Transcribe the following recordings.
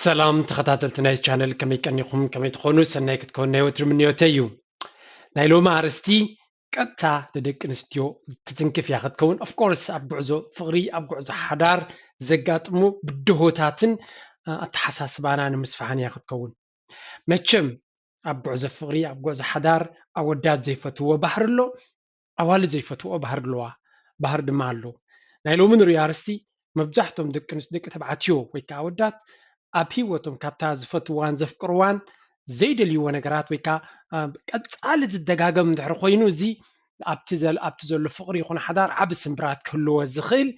سلام تخطاتلت نايس channel كمي كنيخم كمي تخونو سناي كتكون نايوتر من يوتيو نايلو ما عرستي قطع لدقنستيو تتنكف يا كتكون of course ابغزو فغري ابغزو حدار زقاطمو بدهوتاتن اتحساسبانا نمسفحان يا كتكون مچم ابغزو فغري ابغزو حدار اودات زيفتو بحرلو اوال زيفتو بحرلوا بحر دمالو نايلو من ريارستي مبزحتم دقنس دق تبعتيو ويكا اودات ኣብ ሂወቶም ካብታ ዝፈትዋን ዘፍቅርዋን ዘይደልይዎ ነገራት ወይ ከዓ ቀጻሊ ዝደጋገም እንድሕር ኮይኑ እዚ ኣብቲ ዘሎ ፍቅሪ ይኹን ሓዳር ዓብ ስምብራት ክህልዎ ዝኽእል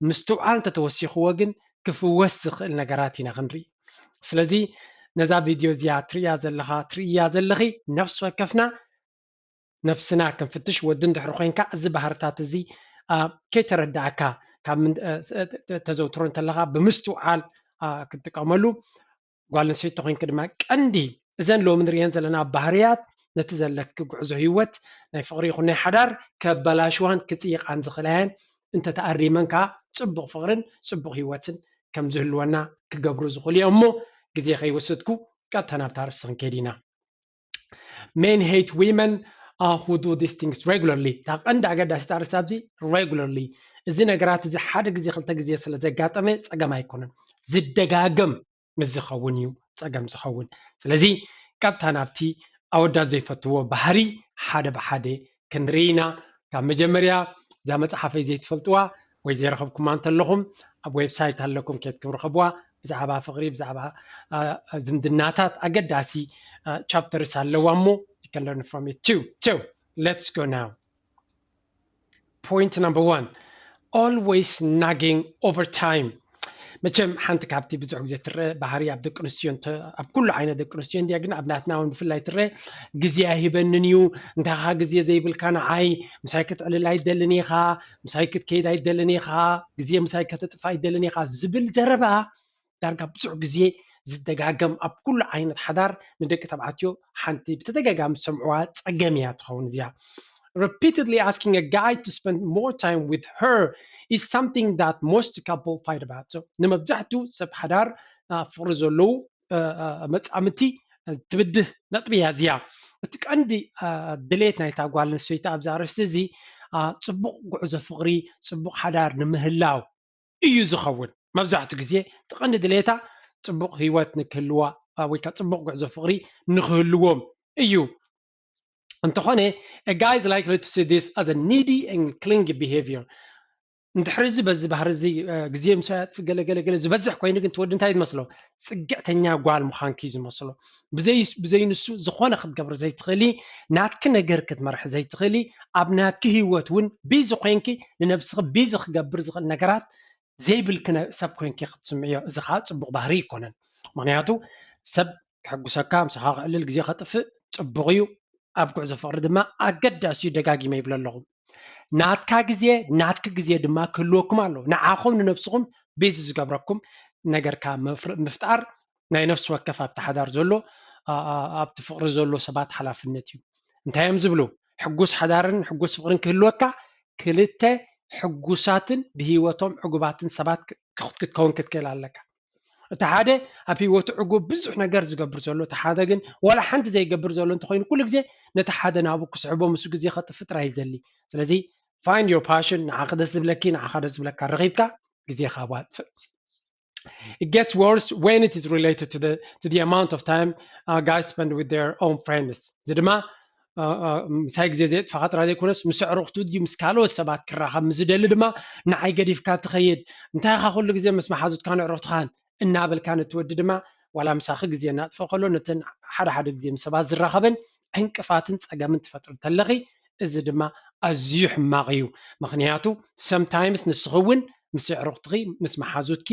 ምስትውዓል እንተተወሲኽዎ ግን ክፍወስ ዝኽእል ነገራት ኢና ክንርኢ ስለዚ ነዛ ቪድዮ እዚኣ ትርእያ ዘለኺ ነፍሲ ወከፍና ነፍስና ክንፍትሽ ወዲ እንድሕር ኮንካ እዚ ባህርታት እዚ ከይተረዳእካ ካብ ተዘውትሮ እንተለኻ ብምስትውዓል ክትጥቀመሉ ጓል ንሰይቲ ኮይንክ ድማ ቀንዲ እዘን ሎሚ ንሪአን ዘለና ባህሪያት ነቲ ዘለክ ጉዕዞ ሂወት ናይ ፍቅሪ ይኹን ናይ ሓዳር ከበላሽዋን ክፅይቃን ዝኽእላየን እንተተኣሪመን ከዓ ፅቡቕ ፍቅርን ፅቡቕ ሂወትን ከም ዝህልወና ክገብሩ ዝኽእሉ እዮም እሞ ግዜ ከይወሰድኩ ቀጥታ ናብታ ርእሲ ክንከይድ ኢና men hate women who do these things regularly تا ቀንዲ ኣገዳሲት ኣርእስቲ ኣብዚ regularly እዚ ነገራት እዚ ሓደ ግዜ ክልተ ግዜ ስለ ዘጋጠመ ፀገም ኣይኮነን ዝደጋገም ምዝኸውን እዩ ፀገም ዝኸውን ስለዚ ቀጥታ ናብቲ ኣወዳት ዘይፈትዎ ባህሪ ሓደ ብሓደ ክንርኢ ኢና ካብ መጀመርያ እዛ መፅሓፈይ ዘይትፈልጥዋ ወይ ዘይረኸብኩማ እንተለኹም ኣብ ዌብሳይት ኣለኩም ከይትኩም ረኸብዋ ብዛዕባ ፍቅሪ ብዛዕባ ዝምድናታት ኣገዳሲ ቻፕተርስ ኣለዋ እሞ you can learn from it too. So let's go now. Point number 1. Always nagging over time. مچم حنت كابتي بزعق زي ترى بحري عبد القنستيون اب كل عين عبد القنستيون دي اجن ابناتنا ونفلاي ترى غزيا هيبننيو انت ها غزيا زي بالكان عاي مسايكت على لا يدلني خا مسايكت كيد يدلني خا غزيا مسايكت تطفى يدلني خا زبل جربا دارغا بزعق زي زدغاغم اب كل عين حدار ندك تبعتيو حنتي بتدغاغم سمعوا صقميا تخون زيا repeatedly asking a guy to spend more time with her is something that most couple fight about. So نمبزحتو سب حدار فرزولو متعمتي تبده نطبيها زيا بتك عندي دليت نايتا قوال نسويتا أبزارس زي صبق قعز فقري صبق حدار نمهلاو إيو زخون مبزحتو كزي تقند دليتا صبق هيوات نكهلوا ويكا صبق قعز فقري نخهلوهم إيو انتخونه a guy is likely to see this as a needy and clingy behavior انتحرزي بز بحرزي غزي مسات في قلقل زبزح كوين كنت ود انتايد مسلو صقعتنيا قوال مخانكيز مسلو بزي نسو زخونه خد قبر زي تخلي ناتك نجر كتمرح زي تخلي ابناتك هيوت ون بيز كوينكي لنفسك بيز خقبر زخ النقرات زي بالكنا سب كوينكي خد سمعيه زخات صبغ بحري كونن معناتو سب حق سكام سخا قلل غزي خطف صبغيو ኣብ ጉዕዞ ፍቅሪ ድማ ኣገዳሲ ደጋጊመ ይብለ ኣለኹ ናትካ ግዜ ድማ ክህልወኩም ኣሎ ንዓኹም ንነፍስኹም ቤዝ ዝገብረኩም ነገርካ ምፍጣር ናይ ነፍሲ ወከፍ ኣብቲ ሓዳር ዘሎ ኣብቲ ፍቅሪ ዘሎ ሰባት ሓላፍነት እዩ እንታይ እዮም ዝብሉ ሕጉስ ሓዳርን ሕጉስ ፍቅርን ክህልወካ ክልተ ሕጉሳትን ብሂወቶም ዕጉባትን ሰባት ክትከውን ክትክእል ኣለካ እቲ ሓደ ኣብ ሂወቱ ዕጉብ ብዙሕ ነገር ዝገብር ዘሎ እቲ ሓደ ግን ወላ ሓንቲ ዘይገብር ዘሎ እንተኮይኑ ኩሉ ግዜ ነቲ ሓደ ናብኡ ክስዕቦ ምስ ግዜ ከጥፍ ጥራይ ይዘሊ ስለዚ find your passion ንዓኸ ደስ ዝብለኪ ንዓኸ ደስ ዝብለካ ረኺብካ ግዜኻ ዋጥፍእ It gets worse when it is related to the amount of time guys spend with their own friends ዝድማ ምሳይ ግዜ ዘጥፋ ጥራ ዘይኮነስ ምስ ዕሩኽቱ ድዩ ምስ ካልኦት ሰባት ክራኸብ ምዝደሊ ድማ ንዓይ ገዲፍካ ትኸይድ እንታይ ኻ ኩሉ ግዜ ምስ መሓዙትካ ንዕሩኽትኻን እናበልካ ነትወዲ ድማ ዋላ ምሳኺ ግዜ እናጥፈ ከሎ ነተን ሓደ ግዜ ምስ ሰባት ዝራኸበን ዕንቅፋትን ፀገምን ትፈጥር ተለኺ እዚ ድማ ኣዝዩ ሕማቕ እዩ ምክንያቱ sometimes ንስኸውን ምስ ዕሩኽትኺ ምስ መሓዙትኪ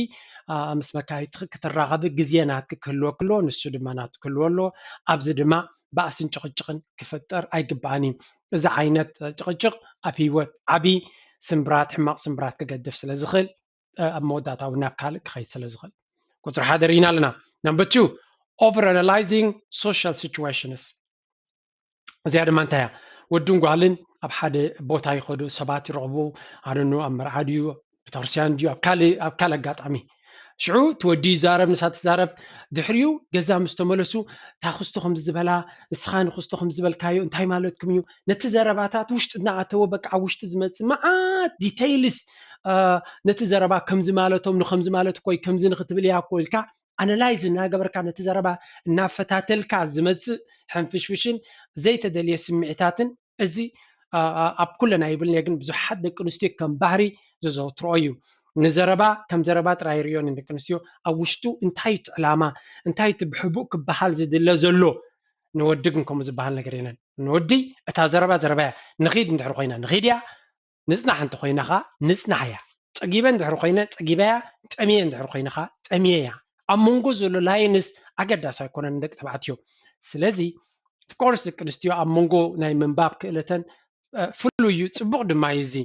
ምስ መካይትኺ ክትራኸብ ግዜ ናትክ ክህልዎ ከሎ ንሱ ድማ ናቱ ክህልዎ ኣለዎ ኣብዚ ድማ ባእስን ጭቕጭቕን ክፈጠር ኣይግባእን እዩ እዚ ዓይነት ጭቕጭቕ ኣብ ሂወት ዓብይ ስምብራት ሕማቕ ስምብራት ክገድፍ ስለ ዝኽእል ኣብ መወዳእታዊ ናብ ካልእ ክኸይድ ስለ ዝኽእል ቁፅሪ ሓደ ርኢና ኣለና number 2 overanalyzing social situations እዚኣ ድማ እንታይ እያ ወድን ጓልን ኣብ ሓደ ቦታ ይኸዱ ሰባት ይረኽቡ ኣደኑ ኣብ መርዓ ድዩ ቤተክርስትያን ድዩ ኣብ ካልእ ኣጋጣሚ ሽዑ ትወዲ ይዛረብ ንሳ ትዛረብ ድሕሪኡ ገዛ ምስ ተመለሱ እታ ክስቶ ከም ዝበላ ንስኻ ንክስቶ ከም ዝበልካዮ እንታይ ማለትኩም እዩ ነቲ ዘረባታት ውሽጢ እናኣተወ በቃ ውሽጢ ዝመፅእ መዓት ዲቴይልስ ነቲ ዘረባ ከምዚ ማለቶም ንከምዚ ማለት ኮይ ከምዚ ንክትብል እያ ኮ ኢልካ ኣናላይዝ እናገበርካ ነቲ ዘረባ እናፈታተልካ ዝመፅእ ሕንፍሽፍሽን ዘይተደልየ ስምዒታትን እዚ ኣብ ኩለና ይብልኒ ግን ብዙሓት ደቂ ኣንስትዮ ከም ባህሪ ዘዘውትሮ እዩ ንዘረባ ከም ዘረባ ጥራይ ይርዮን ደቂ ኣንስትዮ ኣብ ውሽጡ እንታይ ዕላማ እንታይ ብሕቡእ ክበሃል ዝድለ ዘሎ ንወዲ ግን ከምኡ ዝበሃል ነገር የለን ንወዲ እታ ዘረባ ዘረባ እያ ንኺድ እንድሕር ኮይና ንኺድ እያ ንፅናሕ እንተ ኮይናኻ ንፅናሕ እያ ፀጊበ እንድሕር ኮይነ ፀጊበ እያ ጠምየ እንድሕር ኮይንኻ ጠምየ እያ ኣብ መንጎ ዘሎ ላይንስ ኣገዳሲ ኣይኮነን ደቂ ተባዕትዮ ስለዚ ፍኮርስ ደቂ ኣንስትዮ ኣብ መንጎ ናይ ምንባብ ክእለተን ፍሉይ እዩ ፅቡቕ ድማ እዩ እዚ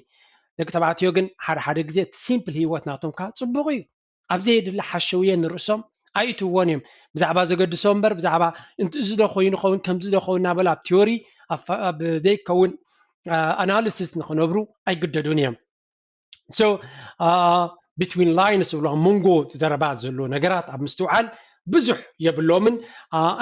ደቂ ተባዕትዮ ግን ሓደ ግዜ ሲምፕል ሂወት ናቶም ከዓ ፅቡቕ እዩ ኣብዚ የድላ ሓሸውየ ንርእሶም ኣይእትዎን እዮም ብዛዕባ ዘገድሶ እምበር ብዛዕባ እዚ ዶ ኮይኑ ኸውን ከምዚ ዶ ኸውን እናበሉ ኣብ ቲዮሪ ኣብ ዘይከውን ኣናሊሲስ ንክነብሩ ኣይግደዱን እዮም so between lines ብሎ መንጎ ዘረባ ዘሎ ነገራት ኣብ ምስትውዓል ብዙሕ የብሎምን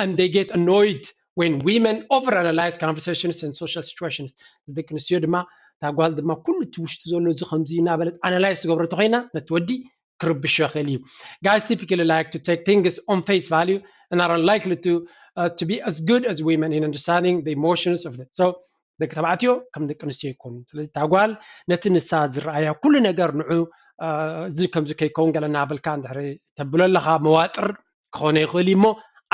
and they get annoyed when women overanalyze conversations and social situations ደቂ ኣንስትዮ ድማ ታጓል ድማ ኩሉ እቲ ውሽጢ ዘሎ እዚ ከምዚ እናበለት ኣናላይዝ ትገብሮ ተኮይና ነቲ ወዲ ክርብሽ ይኽእል እዩ guys typically like to take things on face value and are unlikely to be as good as women in understanding the emotions of them so ደቂ ተባዕትዮ ከም ደቂ ኣንስትዮ ይኮኑ ስለዚ ታጓል ነቲ ንሳ ዝረኣያ ኩሉ ነገር ንዑ እዚ ከምዚ ከይከውን ገለ እናበልካ እንድሕሪ ተብሎ ኣለኻ መዋጥር ክኾነ ይኽእል እሞ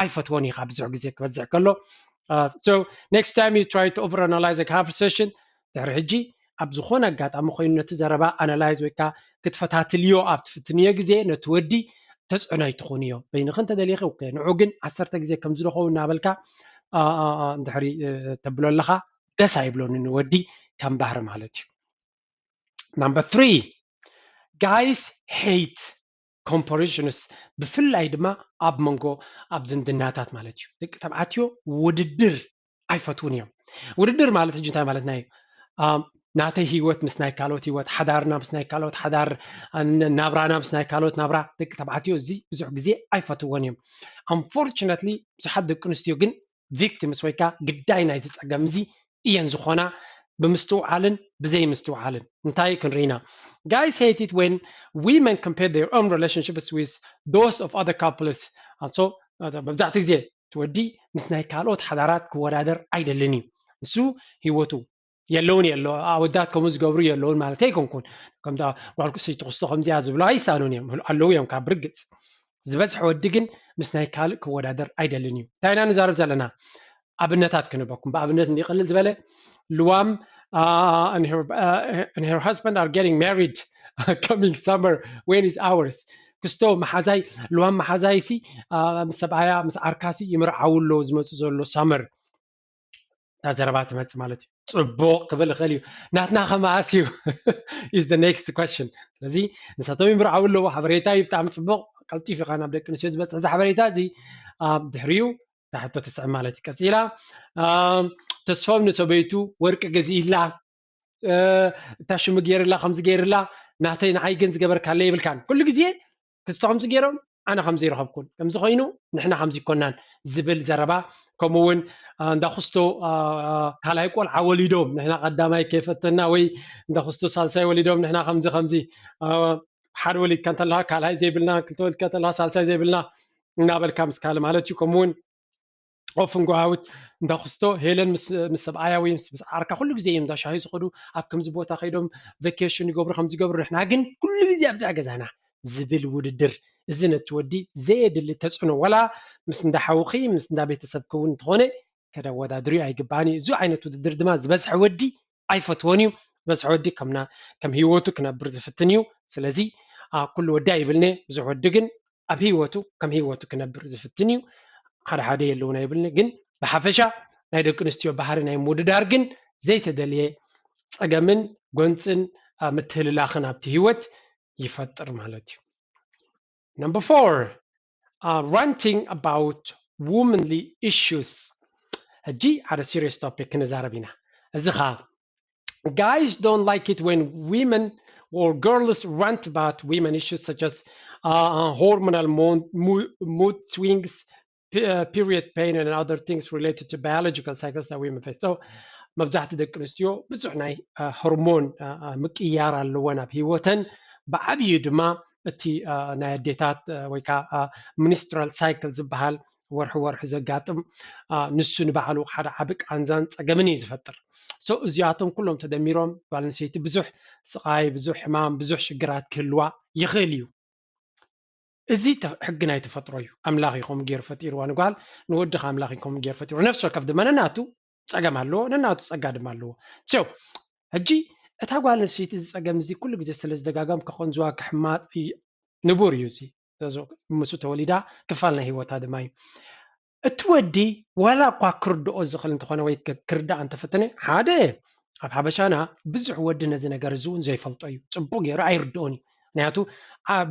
ኣይፈትዎን ኢኻ ብዙሕ ግዜ ክበዝሕ ከሎ so next time you try to overanalyze a conversation ድሕሪ ሕጂ ኣብ ዝኾነ ኣጋጣሚ ኮይኑ ነቲ ዘረባ ኣናላይዝ ወይ ከዓ ክትፈታትልዮ ኣብ ትፍትንዮ ግዜ ነቲ ወዲ ተፅዕኖ ኣይትኾን እዮ በይንኽን ተደሊኺ ንዑ ግን 10 ግዜ ከምዚ ዝኸውን እናበልካ እንድሕሪ ተብሎ ኣለኻ ደስ ኣይብሎን ንወዲ ከም ባህሪ ማለት እዩ number 3 guys hate comparisons ብፍላይ ድማ ኣብ መንጎ ኣብ ዝምድናታት ማለት እዩ ደቂ ተባዕትዮ ውድድር ኣይፈትውን እዮም ውድድር ማለት ሕጂ እንታይ ማለት እዩ ናተይ ሂወት ምስ ናይ ካልኦት ሂወት ሓዳርና ምስ ናይ ካልኦት ሓዳር ናብራና ምስ ናይ ካልኦት ናብራ ደቂ ተባዕትዮ እዚ ብዙሕ ግዜ ኣይፈትዎን እዮም unfortunately ብዙሓት ደቂ ኣንስትዮ ግን victims ወይ ከዓ ግዳይ ናይ ዝፀገም እዚ እየን ዝኾና ብምስትውዓልን ብዘይ ምስትውዓልን እንታይ ክንሪና guys hate it when women compare their own relationships with those of other couples so በብዛሕቲ ግዜ ትወዲ ምስ ናይ ካልኦት ሓዳራት ክወዳደር ኣይደልን እዩ ንሱ ሂወቱ የለውን የሎ ኣወዳት ከምኡ ዝገብሩ የለውን ማለት ኣይኮንኩን ከምታ ጓልኩ ሰይቲ ክስቶ ከምዚያ ዝብሎ ኣይሳኑን እዮም ኣለዉ እዮም ካብ ርግፅ ዝበዝሐ ወዲ ግን ምስ ናይ ካልእ ክወዳደር ኣይደልን እዩ እንታይ ኢና ንዛረብ ዘለና ኣብነታት ክንበኩም ብኣብነት እንዲቕልል ዝበለ ልዋም and her husband are getting married coming summer when is ours ክስቶ መሓዛይ ልዋም መሓዛይ ሲ ምስ ሰብኣያ ምስ ዓርካሲ ይምርዓውሎ ዝመፁ ዘሎ ሳመር ዘረባ ትመፅእ ማለት እዩ ፅቡቕ ክብል ይኽእል እዩ ናትና ከማኣስ እዩ is the next question ስለዚ ንሳቶም ይምርዓው ኣለዎ ሓበሬታ እዩ ብጣዕሚ ፅቡቕ ቀልጢፍ ኢኻ ናብ ደቂ ኣንስትዮ ዝበፅሕ እዚ ሓበሬታ እዚ ድሕሪኡ ታሕቶ ትስዕብ ማለት እዩ ቀፂላ ተስፎም ንሰበይቱ ወርቂ ገዚኢላ እታ ሽሙ ገይርላ ከምዚ ገይርላ ናተይ ንዓይ ግን ዝገበርካለ ይብልካን ኩሉ ግዜ ክስቶ ከምዚ ገይሮም ኣነ ከምዚ ይረኸብኩን ከምዚ ኮይኑ ንሕና ከምዚ ይኮናን ዝብል ዘረባ ከምኡውን እንዳክስቶ ካልኣይ ቆልዓ ወሊዶም ንሕና ቀዳማይ ከይፈተና ወይ እንዳክስቶ ሳልሳይ ወሊዶም ንሕና ከምዚ ሓደ ወሊድካ እንተለካ ካልኣይ ዘይብልና ክልተ ወሊድካ እንተለካ ሳልሳይ ዘይብልና እናበልካ ምስ ካለ ማለት እዩ ከምኡውን ኦፍን ጎሃውት እንዳክስቶ ሄለን ምስ ሰብኣያ ወይ ምስ ዓርካ ኩሉ ግዜ እዮም እንዳሻሂ ዝኸዱ ኣብ ከምዚ ቦታ ከይዶም ቫኬሽን ይገብሩ ከምዚ ይገብሩ ንሕና ግን ኩሉ ግዜ ኣብዛ ገዛና ዝብል ውድድር እዚ ነቲ ወዲ ዘየድሊ ተፅዕኖ ወላ ምስ እንዳሓውኺ ምስ እንዳ ቤተሰብ ክውን እንተኾነ ከደወዳድሩ ኣይግባእን እዩ እዚ ዓይነት ውድድር ድማ ዝበዝሐ ወዲ ኣይፈትዎን እዩ ዝበዝሐ ወዲ ከም ሂወቱ ክነብር ዝፍትን እዩ ስለዚ ኩሉ ወዲ ኣይብልኒ ብዙሕ ወዲ ግን ኣብ ሂወቱ ከም ሂወቱ ክነብር ዝፍትን እዩ ሓደ የለውና ይብልኒ ግን ብሓፈሻ ናይ ደቂ ኣንስትዮ ባህሪ ናይ ምውድዳር ግን ዘይተደልየ ፀገምን ጎንፅን ምትህልላኽን ኣብቲ ሂወት ይፈጥር ማለት እዩ Number 4 ranting about womanly issues ሕጂ ሓደ serious topic ክንዛረብ ኢና እዚ ኸ guys don't like it when or girls rant about women issues such as hormonal mood swings, period pain, and other things related to biological cycles that women face. So مبزحت دقنستيو بزح ناي هرمون مقيار اللوان اب هيوتن بعبي دما اتي ناي ديتات ويكا منسترال سايكل زبحال ورح زقاتم نسو نبعلو حدا عبك عنزان تقمني زفتر سو ازياتهم كلهم تدميرهم بالنسيتي بزح سقاي بزح حمام بزح شقرات كلوا يغليو ازي حقنا يتفطروا املاخيكم غير فطيروا قال نودخ املاخيكم غير فطيروا نفسه كف دمنناتو صقم አለዎ ነናቱ ጸጋ ድማ አለዎ ሶ ሕጂ እታ ጓል ንስይቲ ዝጸገም እዚ ኩሉ ግዜ ስለ ዝደጋገም ከኾን ዝዋ ክሕማጥ ንቡር እዩ እዚ ተዞ ምስ ተወሊዳ ክፋል ናይ ህይወታ ድማ እዩ እቲ ወዲ ዋላ እኳ ክርድኦ ዝኽእል እንተኾነ ወይ ክርዳእ እንተፈተነ ሓደ ኣብ ሓበሻና ብዙሕ ወዲ ነዚ ነገር እዚ እውን ዘይፈልጦ እዩ ጽቡቕ ገይሩ ኣይርድኦን እዩ ምክንያቱ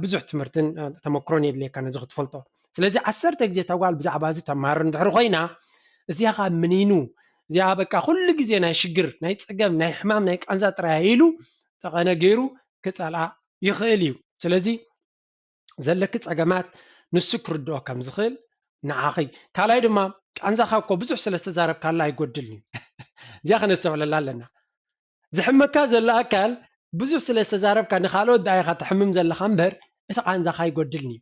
ብዙሕ ትምህርትን ተመክሮን የድልየካ ነዚ ክትፈልጦ ስለዚ 10 ግዜ ተጓል ብዛዕባ እዚ ተማሃር እንድሕር ኮይና እዚኣ ኻ ምኒኑ እዚኣ በቃ ኩሉ ግዜ ናይ ሽግር ናይ ፀገም ናይ ሕማም ናይ ቃንዛ ጥራይ ኢሉ ተቐነ ገይሩ ክጸልዓ ይኽእል እዩ ስለዚ ዘለክ ፀገማት ንሱ ክርድኦ ከም ዝኽእል ንዓኺ ካልኣይ ድማ ቃንዛኻ እኮ ብዙሕ ስለ ዝተዛረብካላ ኣይጎድልኒ እዚኣ ክነስተውዕለላ ኣለና ዝሕመካ ዘሎ ኣካል ብዙሕ ስለ ዝተዛረብካ ንኻልኦት ዳኢኻ ትሕምም ዘለኻ እምበር እቲ ቃንዛኻ ኣይጎድልኒ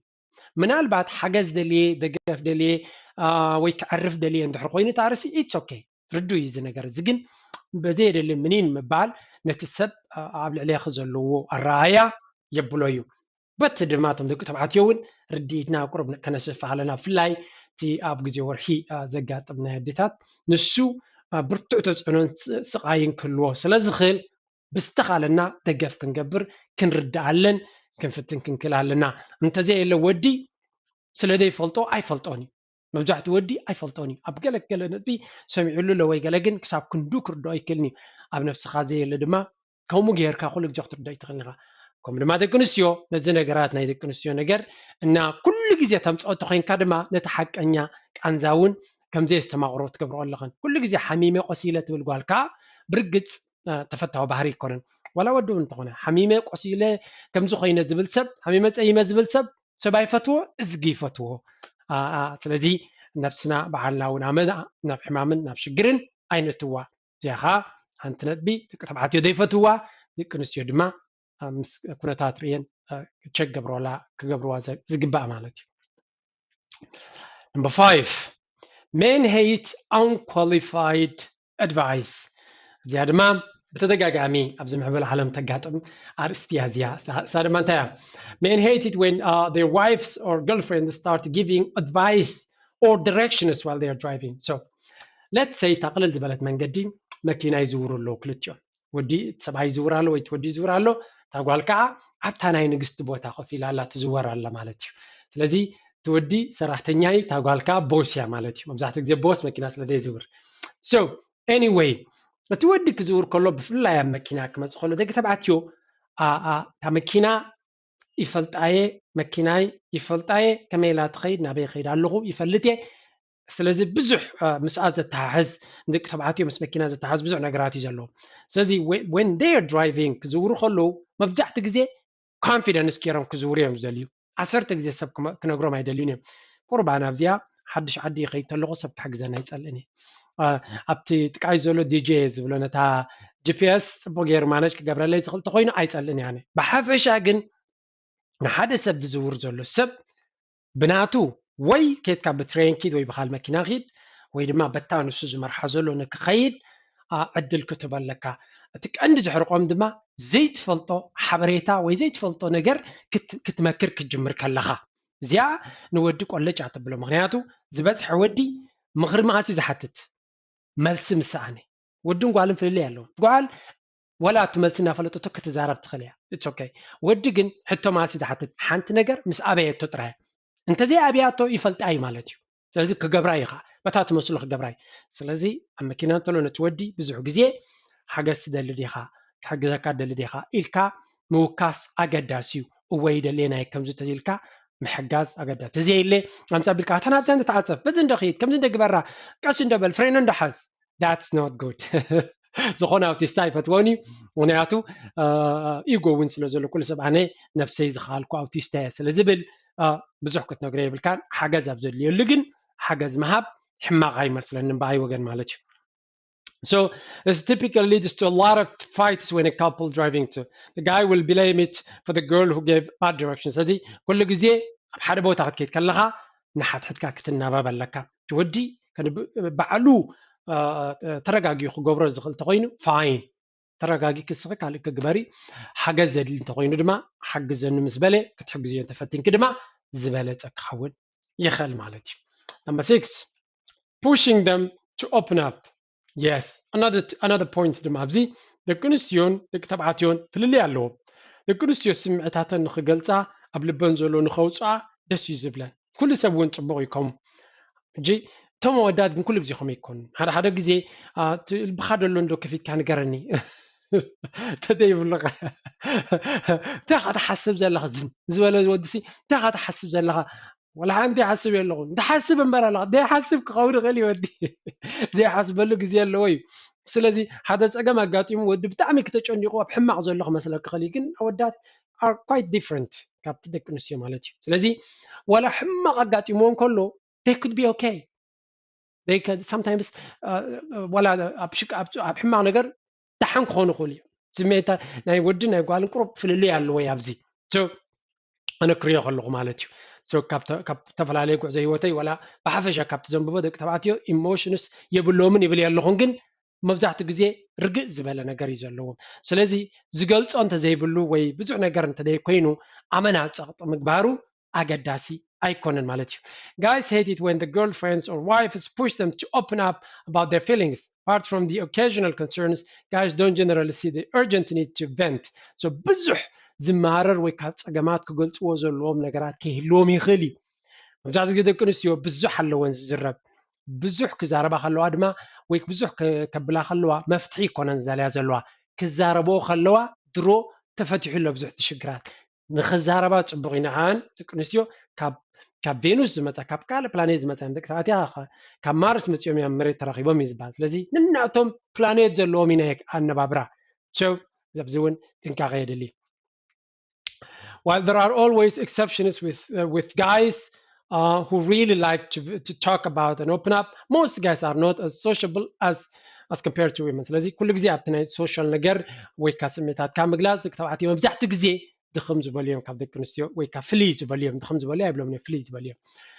ምናልባት ሓገዝ ደልየ ደገፍ ደልየ ወይ ክዕርፍ ደልየ እንድሕር ኮይኑ ታርሲ ኢትስ ኦኬ ርዱ እዩ እዚ ነገር እዚ ግን በዘይ የደሊ ምኒን ምባል ነቲ ሰብ ኣብ ልዕልየኺ ዘለዎ ኣረኣያ የብሎ እዩ በቲ ድማ እቶም ደቂ ተባዕትዮ እውን ርዲኢትና ቁርብ ከነስፍሕ ኣለና ብፍላይ እቲ ኣብ ግዜ ወርሒ ዘጋጥም ናይ ኣዴታት ንሱ ብርቱዕ ተፅዕኖን ስቃይን ክህልዎ ስለዝኽእል ብዝተኻለና ደገፍ ክንገብር ክንርዳኣለን ክንፍትን ክንክል ኣለና እንተዘየለ ወዲ ስለዘይፈልጦ ኣይፈልጦን እዩ መብዛሕትኡ ወዲ ኣይፈልጦን እዩ ኣብ ገለገለ ነጥቢ ሰሚዑሉ ለወይ ገለ ግን ክሳብ ክንዱ ክርድኦ ኣይክእልን እዩ ኣብ ነፍስኻ ዘየለ ድማ ከምኡ ጌርካ ኩሉ ግዜ ክትርድኦ ይትኽእል ኢኻ ከምኡ ድማ ደቂ ኣንስትዮ ነዚ ነገራት ናይ ደቂ ኣንስትዮ ነገር እና ኩሉ ግዜ ተምፅኦ ኮይንካ ድማ ነቲ ሓቀኛ ቃንዛ እውን ከምዘይ ዝተማቕሮ ትገብሮ ኣለኽን ኩሉ ግዜ ሓሚመ ቆሲለ ትብል ጓልካ ብርግፅ ተፈታዊ ባህሪ ይኮነን ዋላ ወዲ እውን እንተኾነ ሓሚመ ቆሲለ ከምዚ ኮይነ ዝብል ሰብ ሓሚመ ፀይመ ዝብል ሰብ ኣይፈትዎ እዝጊ ይፈትዎ ስለዚ ነፍስና ባዓልና እውን ኣመና ናብ ሕማምን ናብ ሽግርን ኣይነትዋ እዚኻ ሓንቲ ነጥቢ ደቂ ተባዕትዮ ዘይፈትዋ ደቂ ኣንስትዮ ድማ ምስ ኩነታት ርአን ቸክ ክገብርዋ ዝግባእ ማለት እዩ Number 5 men hate unqualified advice እዚኣ ድማ በተደጋጋሚ ኣብዚ ምሕበል ዓለም ተጋጥም ኣርእስቲ እዚኣ እሳ ድማ እንታይ men hate it when their wives or girlfriends start giving advice or directions while they are driving so let's say ተቕልል ዝበለት መንገዲ መኪና ይዝውሩ ኣለዉ ክልቲኦም ወዲ ሰብኣይ ይዝውር ኣሎ ወይ ወዲ ይዝውር ኣሎ ታጓል ከዓ ኣብታ ናይ ንግስቲ ቦታ ኮፍ ኢላ ኣላ ትዝወር ኣላ ማለት እዩ ስለዚ ትወዲ ሰራሕተኛ እዩ ታጓል ከዓ ቦስ እያ ማለት እዩ መብዛሕትኡ ግዜ ቦስ መኪና ስለዘይዝውር so anyway እቲ ወዲ ክዝውር ከሎ ብፍላይ ኣብ መኪና ክመፅእ ከሎ ደቂ ተባዕትዮ እታ መኪና ይፈልጣየ መኪናይ ይፈልጣየ ከመይ ኢላ ትኸይድ ናበይ ከይድ ኣለኹ ይፈልጥ እየ ስለዚ ብዙሕ ምስኣ ዘተሓሕዝ ደቂ ተባዕትዮ ምስ መኪና ዘተሓሕዝ ብዙሕ ነገራት እዩ ዘለዎ ስለዚ when they are driving ክዝውሩ ከለዉ መብዛሕትኡ ግዜ ኮንፊደንስ ገይሮም ክዝውሩ እዮም ዝደልዩ 10 ግዜ ሰብ ክነግሮም ኣይደልዩን እዮም ቁርባን ኣብዚኣ ሓድሽ ዓዲ ይኸይድ ከለኹ ሰብ ክሕግዘና ይፀልእን እየ ኣብቲ ጥቃይ ዘሎ ዲጄ ዝብሎ ነታ ጂፒኤስ ፅቡቅ ገይሩ ማነጅ ክገብረለይ ዝኽእል ተኮይኑ ኣይፀልእን እያ ብሓፈሻ ግን ንሓደ ሰብ ዝዝውር ዘሎ ሰብ ብናቱ ወይ ከይድካ ብትሬን ኪድ ወይ ብካል መኪና ኪድ ወይ ድማ በታ ንሱ ዝመርሓ ዘሎ ንክኸይድ ዕድል ክትህብ ኣለካ እቲ ቀንዲ ዝሕርቆም ድማ ዘይትፈልጦ ሓበሬታ ወይ ዘይትፈልጦ ነገር ክትመክር ክትጅምር ከለኻ እዚኣ ንወዲ ቆለጫ ትብሎ ምክንያቱ ዝበፅሐ ወዲ ምኽሪ መዓሲ ዝሓትት መልሲ ምሳኣነ ወድን ጓልን ፍልልይ ኣለዎ ጓል ወላ እቲ መልሲ እናፈለጠቶ ክትዛረብ ትኽእል እያ ኢትስ ኦኬ ወዲ ግን ሕቶ መዓሲ ዝሓትት ሓንቲ ነገር ምስ ኣበየቶ ጥራይ እንተዘይ ኣብያቶ ይፈልጣ እዩ ማለት እዩ ስለዚ ክገብራ ኢኻ በታ ትመስሎ ክገብራ እዩ ስለዚ ኣብ መኪና እንተሎ ነቲ ወዲ ብዙሕ ግዜ ሓገዝ ደሊ ዲኻ ክሕግዘካ ደሊ ዲኻ ኢልካ ምውካስ ኣገዳሲ እዩ እወይ ደልየናይ ከምዚ ተኢልካ ምሕጋዝ ኣገዳሲ ተዘይለ ኣምፃ ቢልካ ተናብዛ እንተዓፀፍ በዚ እንደኸይድ ከምዚ እንደግበራ ቀስ እንደበል ፍሬን እንደሓዝ that's not good ዝኾነ ኣውቲስታ ይፈትወኒ ምክንያቱ ኢጎ እውን ስለ ዘሎ ኩሉ ሰብ ኣነ ነፍሰይ ዝኻልኩ ኣውቲስታ እየ ስለ ዝብል ብዙሕ ክትነግሮ የብልካን ሓገዝ ኣብ ዘድልየሉ ግን ሓገዝ ምሃብ ሕማቕ ኣይመስለንን ብኣይ ወገን ማለት እዩ So this typically leads to a lot of fights when a couple driving to. The guy will blame it for the girl who gave bad directions. ስለዚ ኩሉ ግዜ ኣብ ሓደ ቦታ ክትከይድ ከለኻ ንሓትሕትካ ክትናበብ ኣለካ ትወዲ ባዕሉ ተረጋጊኡ ክገብሮ ዝኽእል እንተኮይኑ ፋይን ተረጋጊ ክስኺ ካልእ ክግበሪ ሓገዝ ዘድሊ እንተኮይኑ ድማ ሓግዘኒ ምስ በለ ክትሕግዝዮ እንተፈቲንክ ድማ ዝበለፀ ክኸውን ይኽእል ማለት እዩ Number 6 pushing them to open up Yes, another point ድማ ኣብዚ ደቂ ኣንስትዮን ደቂ ተባዕትዮን ፍልልይ ኣለዎ ደቂ ኣንስትዮ ስምዕታተን ንክገልፃ ኣብ ልበን ዘሎ ንኸውፅኣ ደስ እዩ ዝብለን ኩሉ ሰብ እውን ፅቡቕ ይኮኑ ሕጂ እቶም ኣወዳት ግን ኩሉ ግዜ ከመይ ይኮኑ ሓደ ግዜ ልብኻ ደሎ እንዶ ከፊትካ ንገረኒ ተደይብልኻ እንታይ ካ ትሓስብ ዘለኻ ዝበለ ወዲሲ እንታይ ካ ትሓስብ ዘለኻ ولا عندي حاسب يلغون ده حاسب امبارح لا ده حاسب كقول غلي ودي زي حاسب له غزي يلو وي سلازي هذا صقم اغاطيم ود بتعمي كتጨنيقو بحماق زلخ مسلك خلي كن اودات are quite different كابت دكنسيو مالتي سلازي ولا حماق اغاطيمون كله they could be okay they could sometimes ولا ابشك بحماق ነገር دحن كونو خولي سميتا ناي ود ناي قال قرب فللي يالو وي ابزي so انا كريو خلو مالتي so كاب تفلالي ጉዕዞ ህይወተይ ولا بحفشه كاب تزنبو دك تبعتيو ኢሞሽንስ የብሎምን ይብል ያለኹን ግን መብዛሕትኡ ግዜ ርግእ ዝበለ ነገር እዩ ዘለዎም ስለዚ ዝገልጾ እንተ ዘይብሉ ወይ ብዙሕ ነገር እንተ ዘይኮይኑ ኣመና ፀቕጥ ምግባሩ ኣገዳሲ ኣይኮነን ማለት እዩ guys hate it when the girlfriends or wives push them to open up about their feelings apart from the occasional concerns guys don't generally see the urgent need to vent so ብዙሕ ዝማረር ወይ ካብ ፀገማት ክገልጽዎ ዘለዎም ነገራት ከይህልዎም ይኽእል እዩ መብዛሕትኡ ግዜ ደቂ ኣንስትዮ ብዙሕ ኣለወን ዝዝረብ ብዙሕ ክዛረባ ከለዋ ድማ ወይ ብዙሕ ከብላ ከለዋ መፍትሒ ይኮነን ዘልያ ዘለዋ ክዛረበኦ ከለዋ ድሮ ተፈቲሑሎ ብዙሕ ትሽግራት ንክዛረባ ፅቡቕ ኢና ኣን ደቂ ኣንስትዮ ካብ ቬኑስ ዝመፀ ካብ ካልእ ፕላኔት ዝመፀ ደቂ ተባዕትዮ ካብ ማርስ መፅኦም እዮም መሬት ተረኺቦም እዩ ዝበሃል ስለዚ ንናቶም ፕላኔት ዘለዎም ኢና ኣነባብራ ሶ ዘብዚ እውን ጥንቃቐ የድሊ While there are always exceptions with guys who really like to talk about and open up, most guys are not as sociable as compared to women. ስለዚህ ኩሉ ግዜ ኣብቲ ናይ ሶሻል ነገር ወይ ካ ስሜታት ካብ ምግላፅ ደቂ ተባዕትዮ መብዛሕትኡ ግዜ ድኽም ዝበሉ እዮም ካብ ደቂ ኣንስትዮ ወይ ካ ፍልይ ዝበሉ እዮም ድኽም ዝበሉ ኣይብሎም ፍልይ ዝበሉ እዮም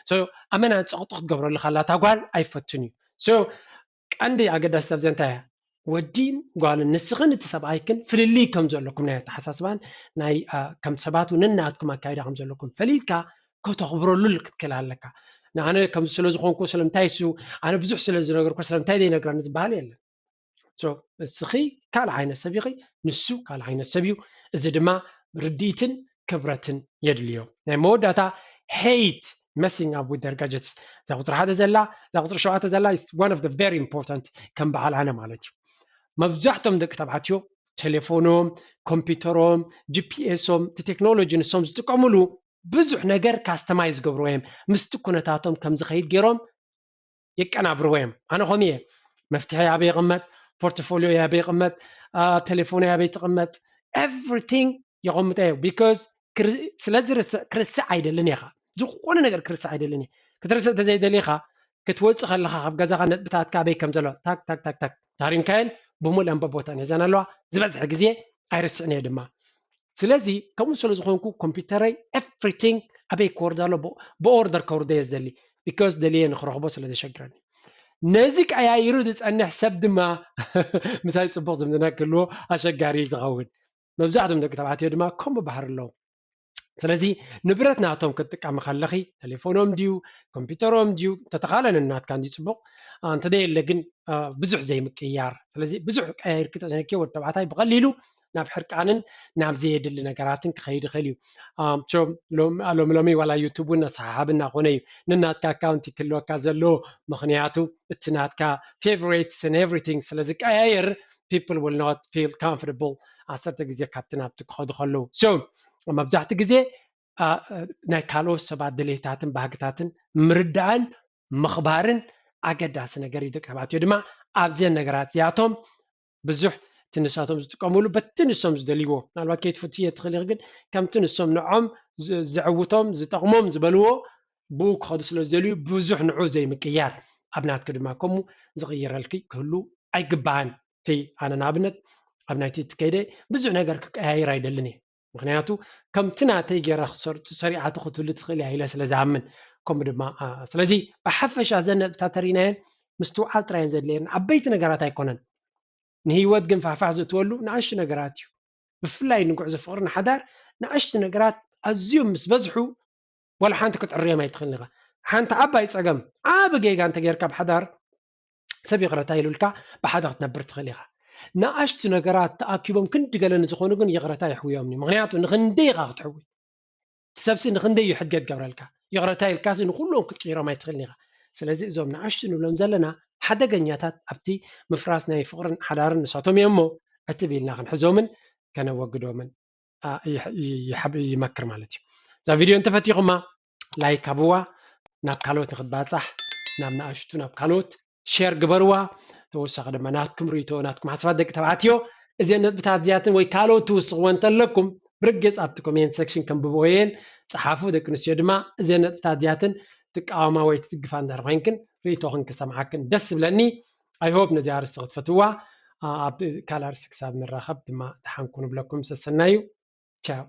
ሶ ኣመና ፀቕጡ ክትገብረሉ ካላ እታ ጓል ኣይፈትን እዩ ሶ ቀንዲ ኣገዳሲ ኣብዚ እንታይ ወዲን ጓልን ንስኽን እቲ ሰብኣይክን ፍልልይ ከም ዘለኩም ናይ ተሓሳስባን ናይ ከም ሰባቱ ንናትኩም ኣካይዳ ከም ዘለኩም ፈሊድካ ከተኽብረሉ ክትክእል ኣለካ ንኣነ ከም ስለዝኾንኩ ስለምንታይ እሱ ኣነ ብዙሕ ስለ ዝነገርኩ ስለምንታይ ዘይነግረኒ ዝበሃል የለን ሶ እስኺ ካልእ ዓይነት ሰብ ኢኺ ንሱ ካልእ ዓይነት ሰብ እዩ እዚ ድማ ርዲኢትን ክብረትን የድልዮ ናይ መወዳእታ hate messing up with their gadgets እዛ ቁፅሪ ሓደ ዘላ እዛ ቁፅሪ 7 ዘላ is one of the very important ከም በዓል ኣነ ማለት እዩ መብዛሕቶም ደቂ ተባዕትዮ ቴሌፎኖም ኮምፒውተሮም ጂፒኤሶም እቲ ቴክኖሎጂ ንሶም ዝጥቀሙሉ ብዙሕ ነገር ካስተማይዝ ገብርዎ እዮም ምስቲ ኩነታቶም ከም ዝኸይድ ገይሮም የቀናብርዎ እዮም ኣነ ከምኡ እየ መፍትሒ ኣበይ ይቕመጥ ፖርትፎሊዮ ኣበይ ይቕመጥ ቴሌፎን ኣበይ ትቕመጥ everything ይቕምጠ እየ because ስለዚ ክርስዕ ኣይደልን ኢኻ ዝኾነ ነገር ክርስዕ ኣይደልን እየ ክትርስዕ ተዘይደሊኻ ክትወፅእ ከለኻ ካብ ገዛኻ ነጥብታትካ ኣበይ ከም ዘሎ ታክ ታክ ታክ ታክ ታሪምካየን ብሙሉእ ቦታ ነዘን ኣለዋ ዝበዝሕ ግዜ ኣይርስዕን እየ ድማ ስለዚ ከምኡ ስለ ዝኾንኩ ኮምፒውተረይ ኤቭሪቲንግ ኣበይ ክወርድ ኣሎ ብኦርደር ከውርደ እየ ዝደሊ ቢካዝ ደልየ ንክረኽቦ ስለ ዘሸግረኒ ነዚ ቀያይሩ ዝፀንሕ ሰብ ድማ ምሳይ ፅቡቕ ዝምድና ክህልዎ ኣሸጋሪ ዝኸውን መብዛሕትኦም ደቂ ተባዕትዮ ድማ ከምኡ ባህር ኣለዎ ስለዚ ንብረት ናቶም ክትጥቀም ከለኺ ቴሌፎኖም ድዩ ኮምፒውተሮም ድዩ ተተኻለን እናትካ እንዲ ፅቡቕ እንተደየለ ግን ብዙሕ ዘይምቅያር ስለዚ ብዙሕ ቀያይርክ ተዘነክዮ ወዲ ተባዕታይ ብቐሊሉ ናብ ሕርቃንን ናብ ዘየድሊ ነገራትን ክኸይድ ይኽእል እዩ ሎሚ ዋላ ዩቱብ እውን ኣሰሓሓብ እናኾነ እዩ ንናትካ ኣካውንቲ ክህልወካ ዘለዎ ምክንያቱ እቲ ናትካ ፌቨሬትስ and everything ስለዚ ቀያየር people will not feel comfortable ዓሰርተ ግዜ ካብቲ ናብቲ ክኸዱ ከለዉ መብዛሕትኡ ግዜ ናይ ካልኦት ሰባት ድሌታትን ባህግታትን ምርዳእን ምኽባርን ኣገዳሲ ነገር እዩ ደቂ ተባዕትዮ ድማ ኣብዘን ነገራት እዚኣቶም بزح تنساتهم زتقاملو بتنسهم زدليو نالبات كيت فتيه تخلي ግን كم تنسهم نعم زعوتهم زتقمهم زبلوه بوك خدس لزدليو بزح نعو زي مكيار أبنات كدما كمو زغير الكي كله أي جبان تي أنا نابنت أبناتي تكيدي بزح نجار كأي رايد لني مخنياتو كم تنا تيجي خسر سريعة تخطو اللي تخلي هيلا سلزامن كم دما سلزي بحفش أزن تاترينين مستوعب تراين زد لين عبيت نجارات يكونن نهيوت جن فعفع زتولو نعش نجاراتيو بفلاي نقعد فقرنا حدار نعش نجارات أزيوم مسبزحو ولا حانت كنت عرية ما يدخلني حانت عبا يصقم جيجا أنت جيركا بحدار سبي غرتاي للكا بحدار تنبر تخليها نعشت نجارات تأكيبهم كنت قال نزخونو جن يغرتاي حويامني مغنياتو نخندي غاغت حوي تسبسي نخندي يحد قد قبرالكا يغرتاي الكاس إنه كلهم كنت كيرا ما يدخلني سلازي زوم نعشت نولم زلنا حدا جنياتات أبتي مفراسنا يفقرن حدارن نساتهم يمو أتبيلنا خن حزومن كان وجدومن يحب يمكر مالتي زا فيديو انت فتيقما لايك أبوا ناب كالوت نخد باتصح ناب نعشتو ناب كالوت شير قبروا توسع لما ناتكم ريتو ناتكم حسفات دك تبعاتيو إذن بتاعت زياتن وي كالوت توسع وانتلكم برقص أبتكم كومين سكشن كم ببوين صحافو دقنستيو دما إذن بتاعت زياتن تقاوما وي تتقفان زرفينكن ريتوهن كسامعاكن دس بلاني I hope نزيار السغط فتوى كالار سكساب من الرخب دما تحنكون بلكم سسنايو تشاو